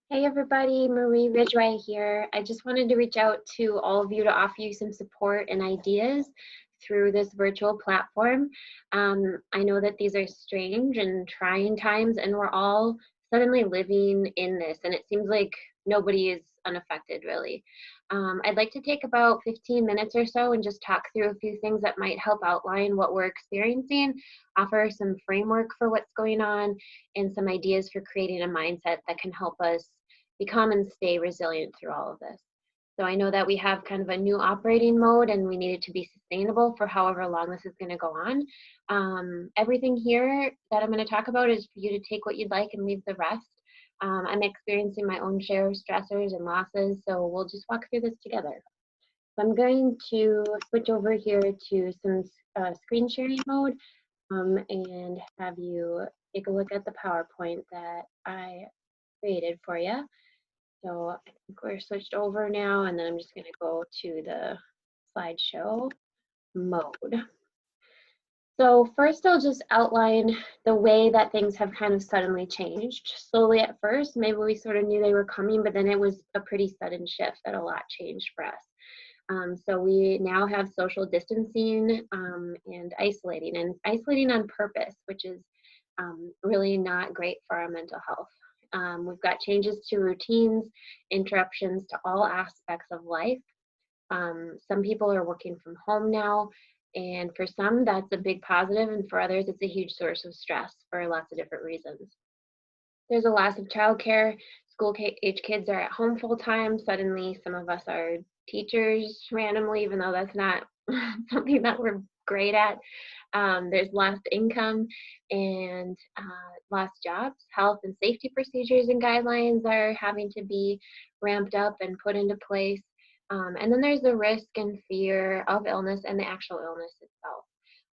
Hey everybody, Marie Ridgeway here. I just wanted to reach out to all of you to offer you some support and ideas through this virtual platform. I know that these are strange and trying times, and we're all suddenly living in this, and it seems like nobody is unaffected really. I'd like to take about 15 minutes or so and just talk through a few things that might help outline what we're experiencing, offer some framework for what's going on, and some ideas for creating a mindset that can help us become and stay resilient through all of this. So I know that we have kind of a new operating mode and we need it to be sustainable for however long this is going to go on. Everything here that I'm going to talk about is for you to take what you'd like and leave the rest. I'm experiencing my own share of stressors and losses, so we'll just walk through this together. So I'm going to switch over here to some screen sharing mode and have you take a look at the PowerPoint that I created for you. So I think we're switched over now, and then I'm just going to go to the slideshow mode. So first I'll just outline the way that things have kind of suddenly changed. Slowly at first, maybe we sort of knew they were coming, but then it was a pretty sudden shift that a lot changed for us. So we now have social distancing and isolating on purpose, which is really not great for our mental health. We've got changes to routines, interruptions to all aspects of life. Some people are working from home now, and for some that's a big positive, and for others it's a huge source of stress for lots of different reasons. There's a loss of childcare. School-age kids are at home full-time. Suddenly some of us are teachers randomly, even though that's not something that we're great at. There's lost income and lost jobs. Health and safety procedures and guidelines are having to be ramped up and put into place. And then there's the risk and fear of illness and the actual illness itself.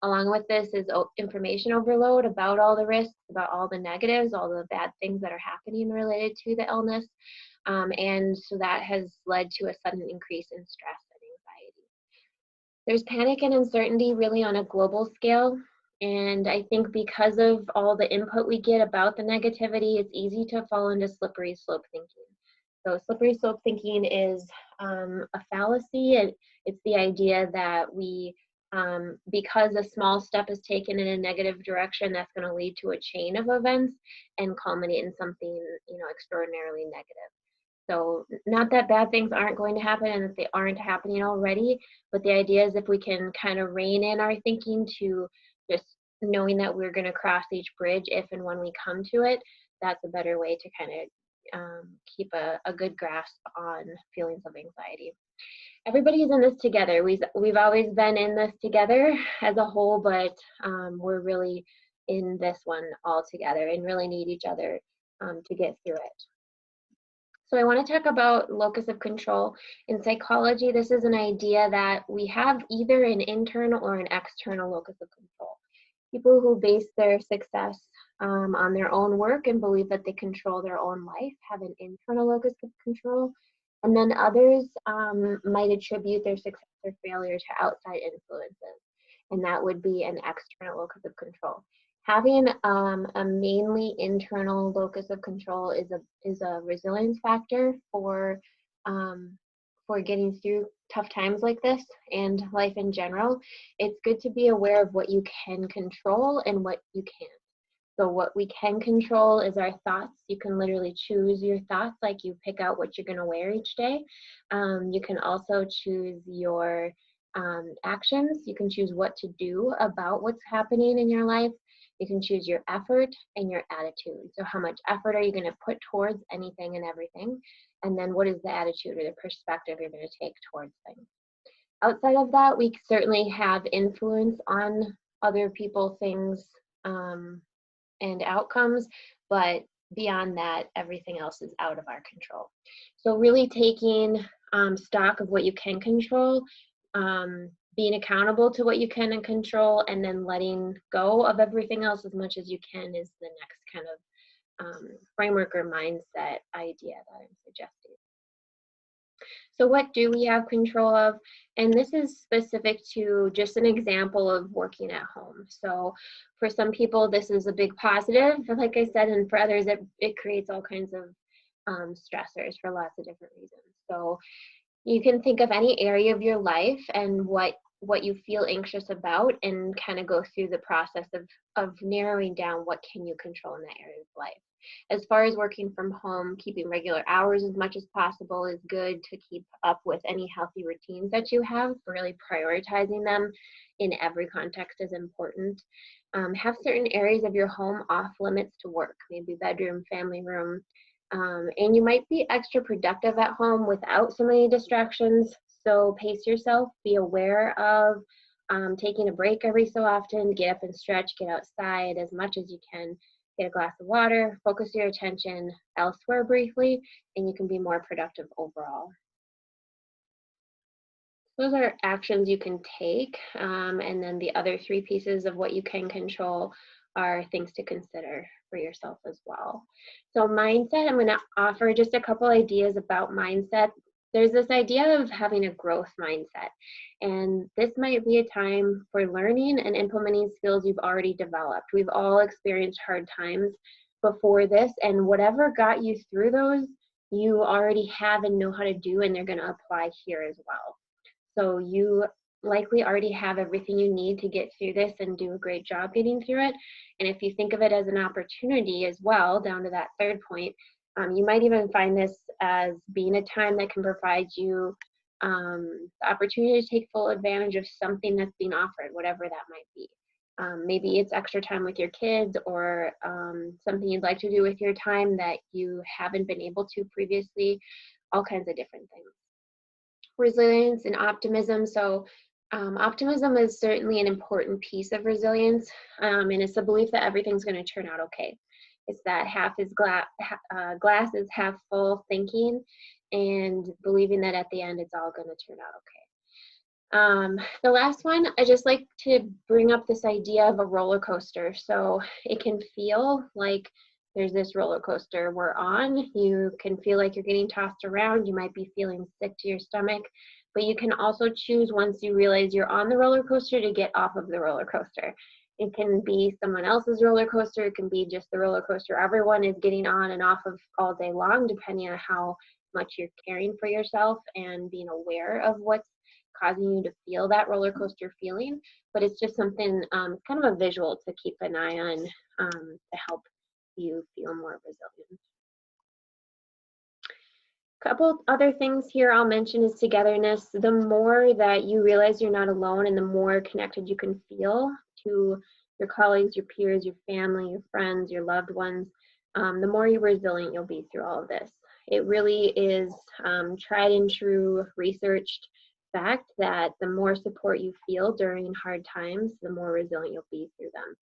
Along with this is information overload about all the risks, about all the negatives, all the bad things that are happening related to the illness. And so that has led to a sudden increase in stress and anxiety. There's panic and uncertainty really on a global scale. And I think because of all the input we get about the negativity, it's easy to fall into slippery slope thinking. So slippery slope thinking is a fallacy. It's the idea that because a small step is taken in a negative direction, that's going to lead to a chain of events and culminate in something, extraordinarily negative. So not that bad things aren't going to happen and that they aren't happening already, but the idea is if we can kind of rein in our thinking to just knowing that we're going to cross each bridge if and when we come to it, that's a better way to kind of keep a good grasp on feelings of anxiety. Everybody's in this together. We've always been in this together as a whole, but we're really in this one all together and really need each other to get through it. So I want to talk about locus of control. In psychology, this is an idea that we have either an internal or an external locus of control. People who base their success on their own work and believe that they control their own life have an internal locus of control. And then others might attribute their success or failure to outside influences. And that would be an external locus of control. Having a mainly internal locus of control is a resilience factor for getting through tough times like this and life in general. It's good to be aware of what you can control and what you can't. So what we can control is our thoughts. You can literally choose your thoughts, like you pick out what you're going to wear each day. You can also choose your actions. You can choose what to do about what's happening in your life. You can choose your effort and your attitude. So how much effort are you going to put towards anything and everything? And then what is the attitude or the perspective you're going to take towards things? Outside of that, we certainly have influence on other people, things, and outcomes, but beyond that, everything else is out of our control. So really taking stock of what you can control, being accountable to what you can control, and then letting go of everything else as much as you can is the next kind of framework or mindset idea that I'm suggesting. So what do we have control of? And this is specific to just an example of working at home. So for some people, this is a big positive, like I said, and for others, it creates all kinds of stressors for lots of different reasons. So you can think of any area of your life and what you feel anxious about, and kind of go through the process of narrowing down what can you control in that area of life. As far as working from home, keeping regular hours as much as possible is good to keep up with any healthy routines that you have. Really prioritizing them in every context is important. Have certain areas of your home off limits to work, maybe bedroom, family room, and you might be extra productive at home without so many distractions. So pace yourself, be aware of taking a break every so often, get up and stretch, get outside as much as you can, get a glass of water, focus your attention elsewhere briefly, and you can be more productive overall. Those are actions you can take, and then the other three pieces of what you can control are things to consider for yourself as well. So mindset, I'm going to offer just a couple ideas about mindset. There's this idea of having a growth mindset, and this might be a time for learning and implementing skills you've already developed. We've all experienced hard times before this, and whatever got you through those, you already have and know how to do, and they're going to apply here as well. So you likely already have everything you need to get through this and do a great job getting through it. And if you think of it as an opportunity as well, down to that third point, you might even find this as being a time that can provide you the opportunity to take full advantage of something that's being offered, whatever that might be. Maybe it's extra time with your kids, or something you'd like to do with your time that you haven't been able to previously, all kinds of different things. Resilience and optimism. So optimism is certainly an important piece of resilience, and it's the belief that everything's going to turn out okay. It's that glass is half full thinking, and believing that at the end it's all going to turn out okay. The last one, I just like to bring up this idea of a roller coaster. So it can feel like there's this roller coaster we're on. You can feel like you're getting tossed around. You might be feeling sick to your stomach, but you can also choose, once you realize you're on the roller coaster, to get off of the roller coaster. It can be someone else's roller coaster. It can be just the roller coaster everyone is getting on and off of all day long, depending on how much you're caring for yourself and being aware of what's causing you to feel that roller coaster feeling. But it's just something, kind of a visual to keep an eye on, to help you feel more resilient. A couple other things here I'll mention is togetherness. The more that you realize you're not alone, and the more connected you can feel to your colleagues, your peers, your family, your friends, your loved ones, the more resilient you'll be through all of this. It really is tried and true researched fact that the more support you feel during hard times, the more resilient you'll be through them.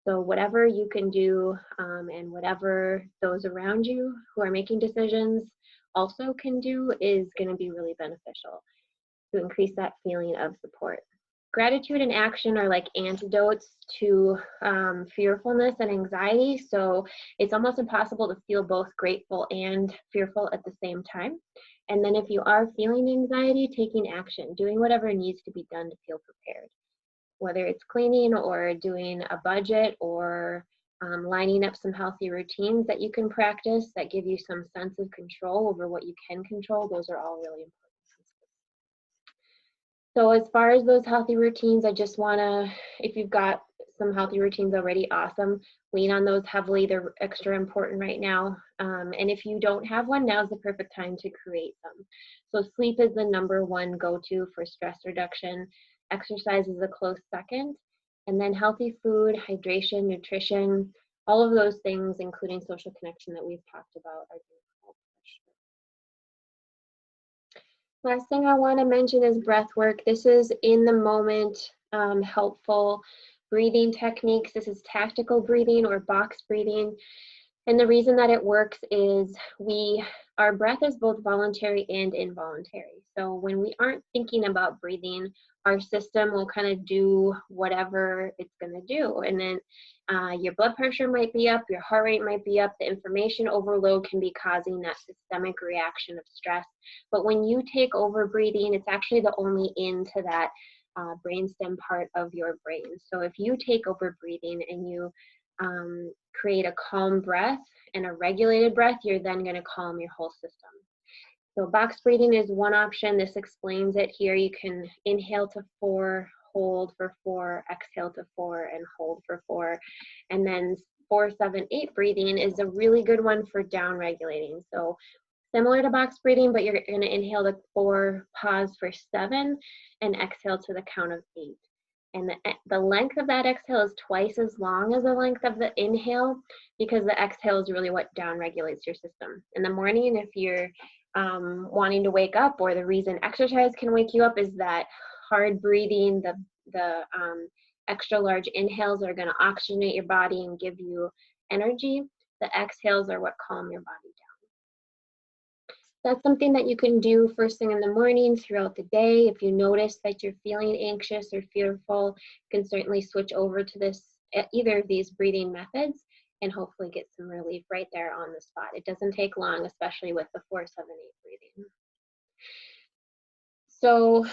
So whatever you can do, and whatever those around you who are making decisions also can do, is going to be really beneficial to increase that feeling of support. Gratitude and action are like antidotes to fearfulness and anxiety. So it's almost impossible to feel both grateful and fearful at the same time. And then if you are feeling anxiety, taking action, doing whatever needs to be done to feel prepared. Whether it's cleaning or doing a budget, or lining up some healthy routines that you can practice that give you some sense of control over what you can control, those are all really important. So as far as those healthy routines, I just want to, if you've got some healthy routines already, awesome. Lean on those heavily. They're extra important right now. And if you don't have one, now's the perfect time to create them. So sleep is the #1 go-to for stress reduction. Exercise is a close second. And then healthy food, hydration, nutrition, all of those things, including social connection that we've talked about, are going to help. Last thing I want to mention is breath work. This is in the moment, helpful breathing techniques. This is tactical breathing or box breathing. And the reason that it works is our breath is both voluntary and involuntary. So when we aren't thinking about breathing, our system will kind of do whatever it's going to do. And then your blood pressure might be up, your heart rate might be up, the information overload can be causing that systemic reaction of stress. But when you take over breathing, it's actually the only into that brainstem part of your brain. So if you take over breathing and you create a calm breath and a regulated breath, you're then going to calm your whole system. So box breathing is one option. This explains it here. You can inhale to 4, hold for 4, exhale to 4, and hold for 4. And then 4, 7, 8 breathing is a really good one for down regulating. So similar to box breathing, but you're going to inhale to 4, pause for 7, and exhale to the count of 8. And the length of that exhale is twice as long as the length of the inhale, because the exhale is really what down regulates your system. In the morning, if you're wanting to wake up, or the reason exercise can wake you up is that hard breathing, the extra large inhales are going to oxygenate your body and give you energy. The exhales are what calm your body down. That's something that you can do first thing in the morning throughout the day. If you notice that you're feeling anxious or fearful, you can certainly switch over to either of these breathing methods and hopefully get some relief right there on the spot. It doesn't take long, especially with the 4, 7, 8 breathing. So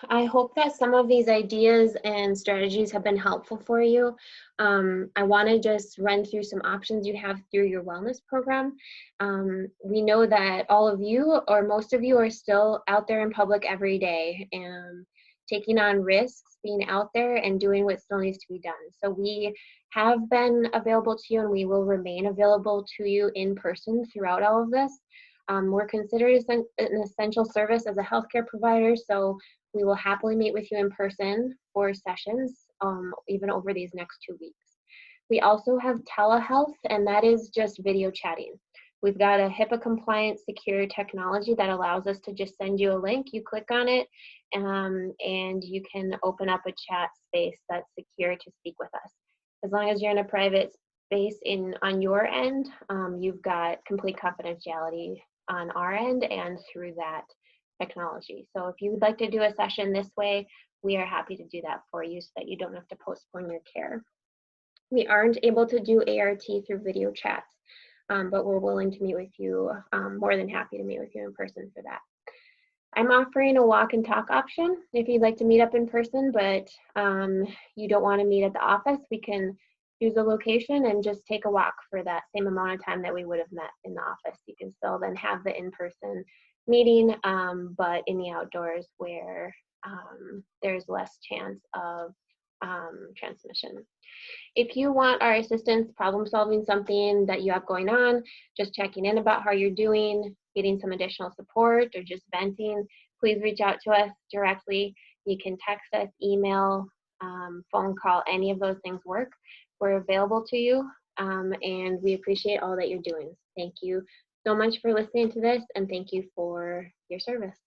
I hope that some of these ideas and strategies have been helpful for you. I want to just run through some options you have through your wellness program. We know that all of you, or most of you, are still out there in public every day and taking on risks, being out there and doing what still needs to be done. So we have been available to you, and we will remain available to you in person throughout all of this. We're considered an essential service as a healthcare provider, so we will happily meet with you in person for sessions, even over these next 2 weeks. We also have telehealth, and that is just video chatting. We've got a HIPAA compliant secure technology that allows us to just send you a link. You click on it, and you can open up a chat space that's secure to speak with us. As long as you're in a private space on your end, you've got complete confidentiality on our end and through that technology. So if you would like to do a session this way, we are happy to do that for you so that you don't have to postpone your care. We aren't able to do ART through video chats, but we're willing to meet with you, more than happy to meet with you in person for that. I'm offering a walk and talk option. If you'd like to meet up in person, but you don't want to meet at the office, we can choose a location and just take a walk for that same amount of time that we would have met in the office. You can still then have the in-person meeting, but in the outdoors where there's less chance of transmission. If you want our assistance problem solving something that you have going on, just checking in about how you're doing, getting some additional support, or just venting, please reach out to us directly. You can text us, email, phone call, any of those things work. We're available to you, and we appreciate all that you're doing. Thank you so much for listening to this, and thank you for your service.